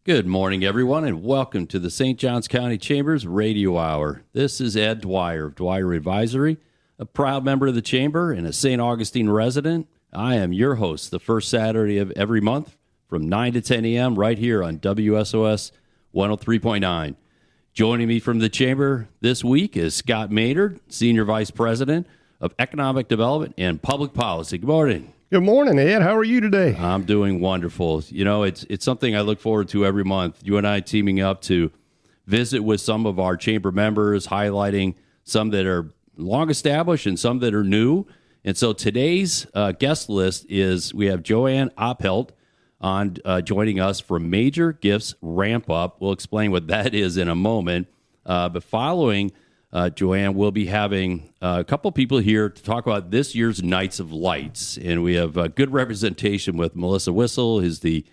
Good morning, everyone, and welcome to the St. Johns County Chamber's Radio Hour. This is Ed Dwyer of Dwyer Advisory, a proud member of the Chamber and a St. Augustine resident. I am your host the first Saturday of every month from 9 to 10 a.m. right here on WSOS 103.9. Joining me from the Chamber this week is Scott Maynard, Senior Vice President of Economic Development and Public Policy. Good morning. Good morning, Ed. How are you today? I'm doing wonderful. You know, it's something I look forward to every month. You and I teaming up to visit with some of our chamber members, highlighting some that are long established and some that are new. And so today's guest list is we have Joanne Oppelt on joining us from Major Gifts Ramp Up. We'll explain what that is in a moment. But following Joanne, we'll be having a couple people here to talk about this year's Nights of Lights. And we have good representation with Melissa Whistle, who's the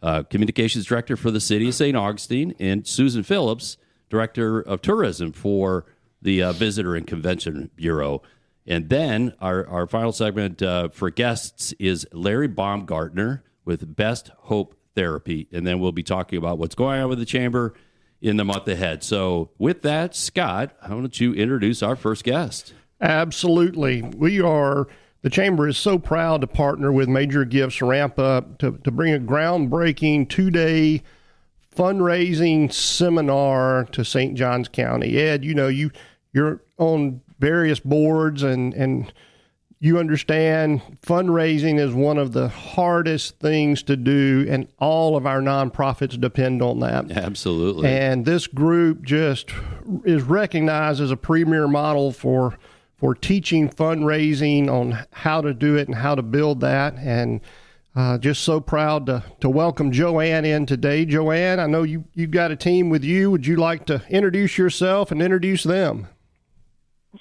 Communications Director for the City of St. Augustine, and Susan Phillips, Director of Tourism for the Visitor and Convention Bureau. And then our final segment for guests is Larry Baumgartner with Best Hope Therapy. And then we'll be talking about what's going on with the Chamber in the month ahead. So with that, Scott, how don't you introduce our first guest? Absolutely. The Chamber is so proud to partner with Major Gifts Ramp Up to bring a groundbreaking 2-day fundraising seminar to St. Johns County. Ed, you know, you're on various boards and you understand fundraising is one of the hardest things to do, and all of our nonprofits depend on that. Absolutely. And this group just is recognized as a premier model for teaching fundraising on how to do it and how to build that. And just so proud to welcome Joanne in today. Joanne, I know you've got a team with you. Would you like to introduce yourself and introduce them?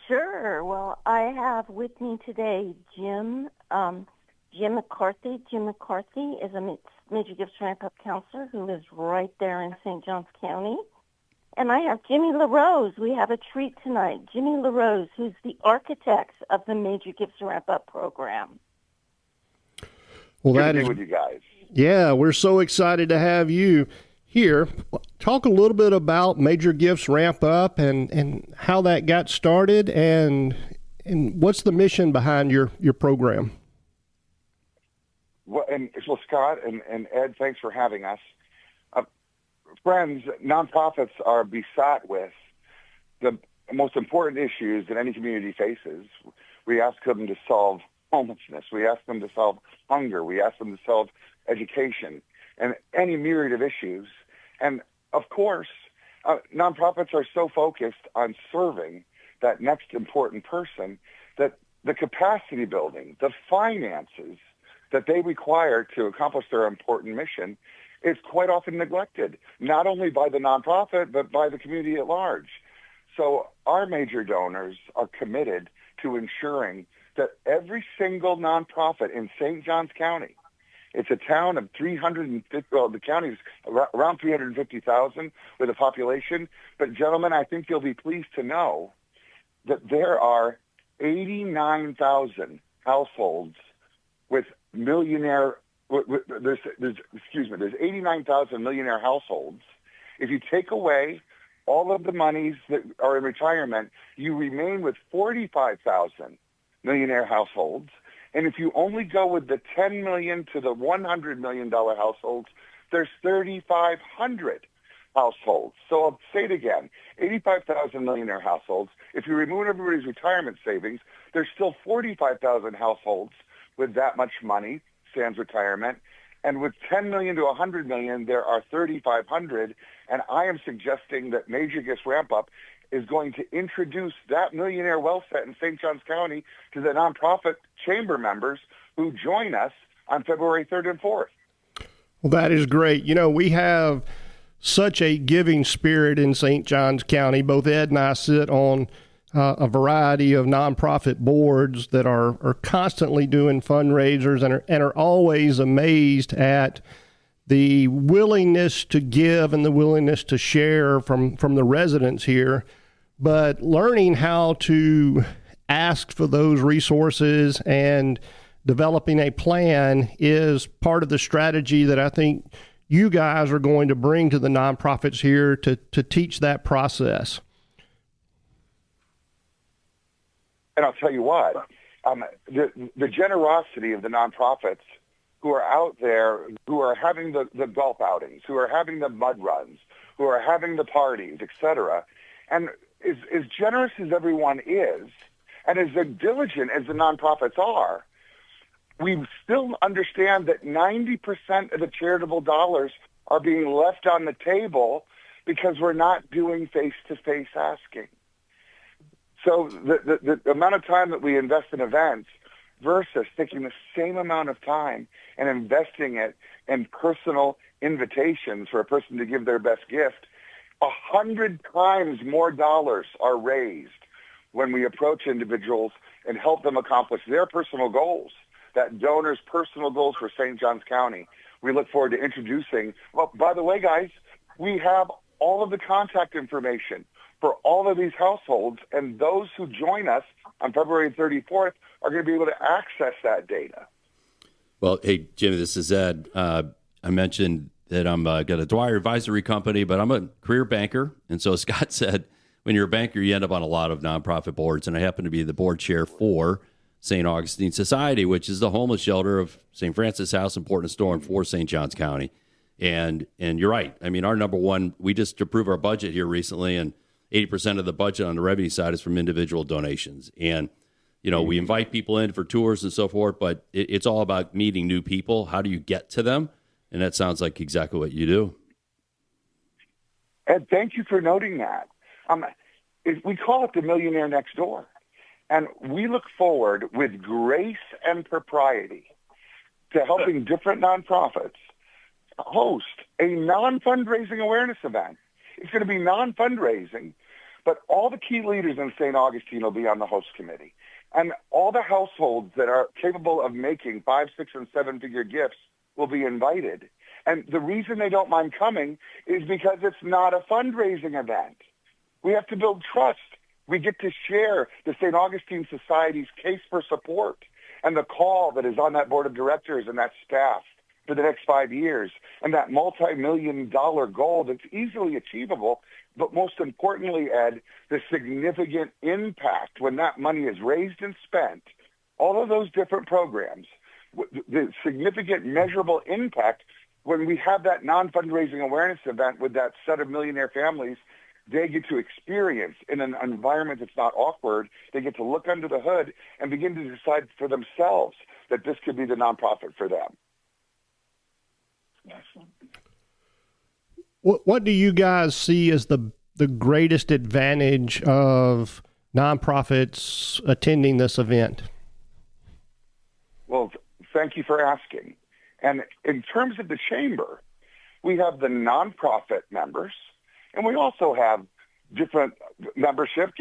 Sure. Well, I have with me today Jim McCarthy. Jim McCarthy is a Major Gifts Ramp Up counselor who lives right there in St. Johns County. And I have Jimmy LaRose. We have a treat tonight. Jimmy LaRose, who's the architect of the Major Gifts Ramp Up program. Well, Good to be with you guys. Yeah, we're so excited to have you here. Talk a little bit about Major Gifts Ramp Up and how that got started and what's the mission behind your program. Well, Scott and Ed, thanks for having us. Friends, nonprofits are besought with the most important issues that any community faces. We ask them to solve homelessness. We ask them to solve hunger. We ask them to solve education and any myriad of issues. And of course, nonprofits are so focused on serving that next important person that the capacity building, the finances that they require to accomplish their important mission is quite often neglected, not only by the nonprofit, but by the community at large. So our major donors are committed to ensuring that every single nonprofit in St. Johns County, it's a town of 350, well, the county's around 350,000 with a population. But gentlemen, I think you'll be pleased to know that there are 89,000 households with millionaire, there's 89,000 millionaire households. If you take away all of the monies that are in retirement, you remain with 45,000 millionaire households. And if you only go with the $10 million to the $100 million households, there's 3,500 households. So I'll say it again, 85,000 millionaire households. If you remove everybody's retirement savings, there's still 45,000 households with that much money, sans retirement. And with 10 million to 100 million, there are 3,500. And I am suggesting that Major Gifts Ramp Up is going to introduce that millionaire wealth set in St. Johns County to the nonprofit chamber members who join us on February 3rd and 4th. Well, that is great. You know, we have such a giving spirit in St. Johns County. Both Ed and I sit on a variety of nonprofit boards that are constantly doing fundraisers and are always amazed at the willingness to give and the willingness to share from the residents here. But learning how to ask for those resources and developing a plan is part of the strategy that I think you guys are going to bring to the nonprofits here to teach that process? And I'll tell you what, the generosity of the nonprofits who are out there, who are having the golf outings, who are having the mud runs, who are having the parties, et cetera, and as generous as everyone is, and as diligent as the nonprofits are, we still understand that 90% of the charitable dollars are being left on the table because we're not doing face-to-face asking. So the amount of time that we invest in events versus taking the same amount of time and investing it in personal invitations for a person to give their best gift, 100 times more dollars are raised when we approach individuals and help them accomplish their personal goals, that donor's personal goals for St. Johns County. We look forward to introducing, well, by the way, guys, we have all of the contact information for all of these households, and those who join us on February 34th are going to be able to access that data. Well, hey, Jimmy, this is Ed. I mentioned that I'm got a Dwyer advisory company, but I'm a career banker. And so Scott said, when you're a banker, you end up on a lot of nonprofit boards. And I happen to be the board chair for St. Augustine Society, which is the homeless shelter of St. Francis House and Portland Storm for St. Johns County. And you're right. I mean, our number one, we just approved our budget here recently, and 80% of the budget on the revenue side is from individual donations. And, you know, we invite people in for tours and so forth, but it's all about meeting new people. How do you get to them? And that sounds like exactly what you do. Ed, thank you for noting that. We call it the millionaire next door. And we look forward with grace and propriety to helping different nonprofits host a non-fundraising awareness event. It's going to be non-fundraising, but all the key leaders in St. Augustine will be on the host committee. And all the households that are capable of making 5, 6, and 7-figure gifts will be invited. And the reason they don't mind coming is because it's not a fundraising event. We have to build trust. We get to share the St. Augustine Society's case for support and the call that is on that board of directors and that staff for the next 5 years, and that multi-million-dollar goal that's easily achievable, but most importantly, Ed, the significant impact when that money is raised and spent, all of those different programs, the significant measurable impact when we have that non-fundraising awareness event with that set of millionaire families, they get to experience in an environment that's not awkward. They get to look under the hood and begin to decide for themselves that this could be the nonprofit for them. What do you guys see as the greatest advantage of nonprofits attending this event? Well, thank you for asking. And in terms of the chamber, we have the nonprofit members, and we also have different membership,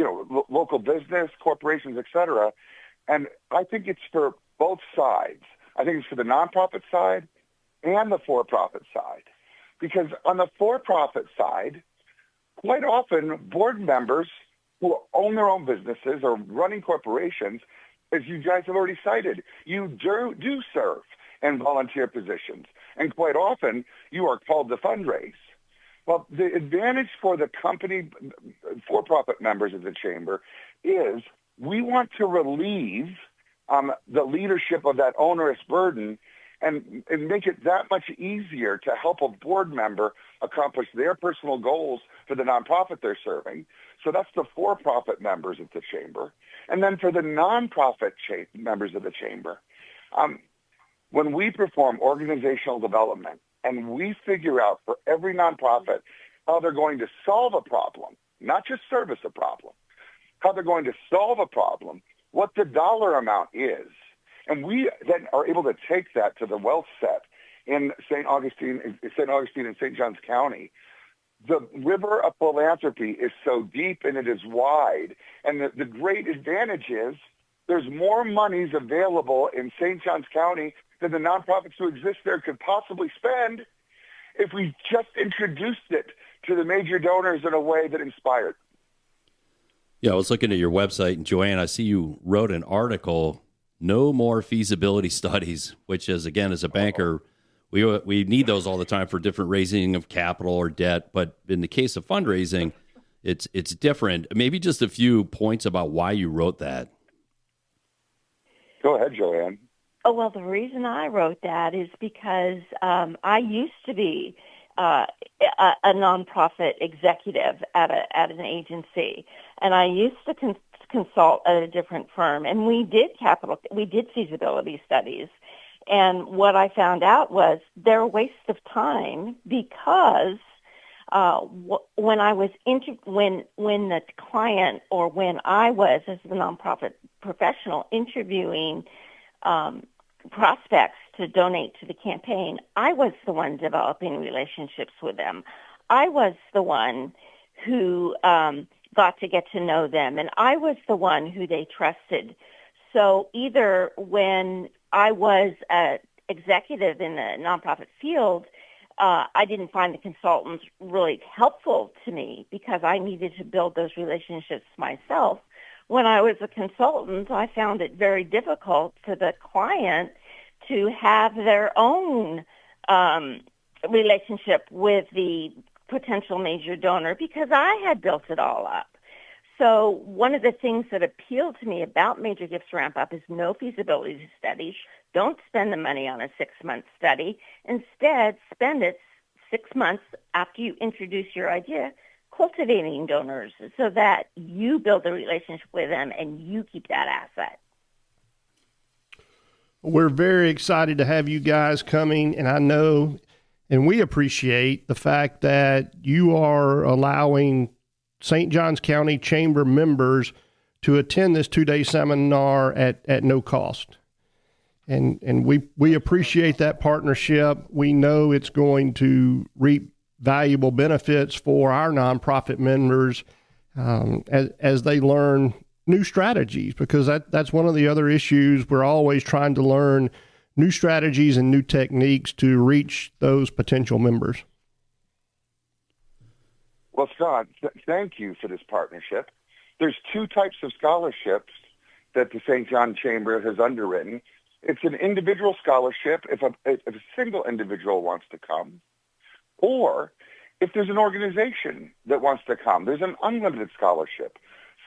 local business, corporations, et cetera. And I think it's for both sides. I think it's for the nonprofit side and the for-profit side. Because on the for-profit side, quite often board members who own their own businesses or running corporations, as you guys have already cited, you do serve in volunteer positions. And quite often you are called to fundraise. Well, the advantage for the company for-profit members of the chamber is we want to relieve the leadership of that onerous burden and make it that much easier to help a board member accomplish their personal goals for the nonprofit they're serving. So that's the for-profit members of the chamber. And then for the nonprofit members of the chamber, when we perform organizational development and we figure out for every nonprofit how they're going to solve a problem, not just service a problem, how they're going to solve a problem, what the dollar amount is, and we then are able to take that to the wealth set in St. Augustine and St. Johns County. The river of philanthropy is so deep and it is wide. And the great advantage is there's more monies available in St. Johns County than the nonprofits who exist there could possibly spend if we just introduced it to the major donors in a way that inspired. Yeah, I was looking at your website, and Joanne, I see you wrote an article, No More Feasibility Studies, which is, again, as a banker, we need those all the time for different raising of capital or debt. But in the case of fundraising, it's different. Maybe just a few points about why you wrote that. Go ahead, Joanne. Oh, well, the reason I wrote that is because I used to be a nonprofit executive at an agency, and I used to consult at a different firm, and we did feasibility studies. And what I found out was they're a waste of time because when I was when the client, or when I was as the nonprofit professional interviewing prospects to donate to the campaign, I was the one developing relationships with them. I was the one who got to get to know them, and I was the one who they trusted. So either when I was an executive in the nonprofit field, I didn't find the consultants really helpful to me because I needed to build those relationships myself. When I was a consultant, I found it very difficult for the client to have their own relationship with the potential major donor because I had built it all up. So one of the things that appealed to me about Major Gifts Ramp Up is no feasibility studies. Don't spend the money on a 6-month study. Instead, spend it 6 months after you introduce your idea cultivating donors so that you build a relationship with them and you keep that asset. We're very excited to have you guys coming, and I know and we appreciate the fact that you are allowing St. Johns County Chamber members to attend this 2-day seminar at no cost. And we appreciate that partnership. We know it's going to reap valuable benefits for our nonprofit members as they learn new strategies, because that's one of the other issues. We're always trying to learn new strategies and new techniques to reach those potential members. Well, Scott, thank you for this partnership. There's 2 types of scholarships that the St. John Chamber has underwritten. It's an individual scholarship if a single individual wants to come, or if there's an organization that wants to come. There's an unlimited scholarship.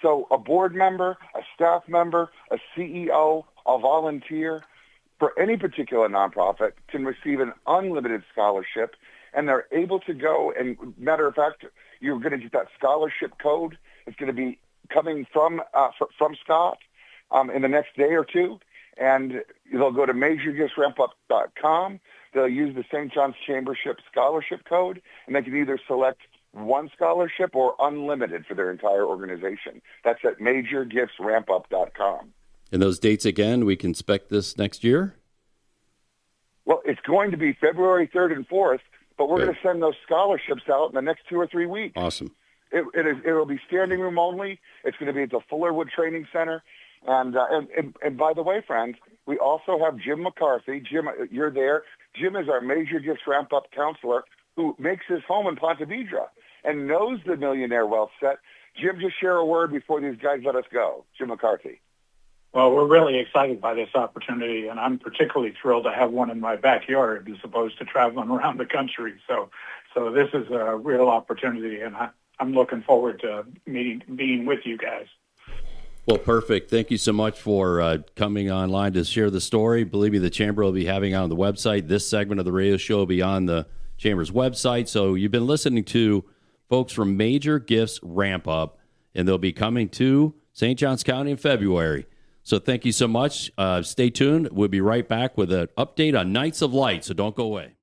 So a board member, a staff member, a CEO, a volunteer for any particular nonprofit can receive an unlimited scholarship, and they're able to go. And matter of fact, you're going to get that scholarship code. It's going to be coming from Scott in the next day or two, and they'll go to majorgiftsrampup.com. They'll use the St. John's Chambership scholarship code, and they can either select one scholarship or unlimited for their entire organization. That's at majorgiftsrampup.com. And those dates again, we can expect this next year? Well, it's going to be February 3rd and 4th, but we're going to send those scholarships out in the next 2 or 3 weeks. Awesome. It will be standing room only. It's going to be at the Fullerwood Training Center. And by the way, friends, we also have Jim McCarthy. Jim, you're there. Jim is our Major Gifts Ramp Up counselor who makes his home in Ponte Vedra and knows the Millionaire Wealth Set. Jim, just share a word before these guys let us go. Jim McCarthy. Well, we're really excited by this opportunity, and I'm particularly thrilled to have one in my backyard as opposed to traveling around the country. So this is a real opportunity, and I'm looking forward to being with you guys. Well, perfect. Thank you so much for coming online to share the story. Believe me, the Chamber will be having it on the website. This segment of the radio show will be on the Chamber's website. So you've been listening to folks from Major Gifts Ramp Up, and they'll be coming to St. Johns County in February. So thank you so much. Stay tuned. We'll be right back with an update on Nights of Light, so don't go away.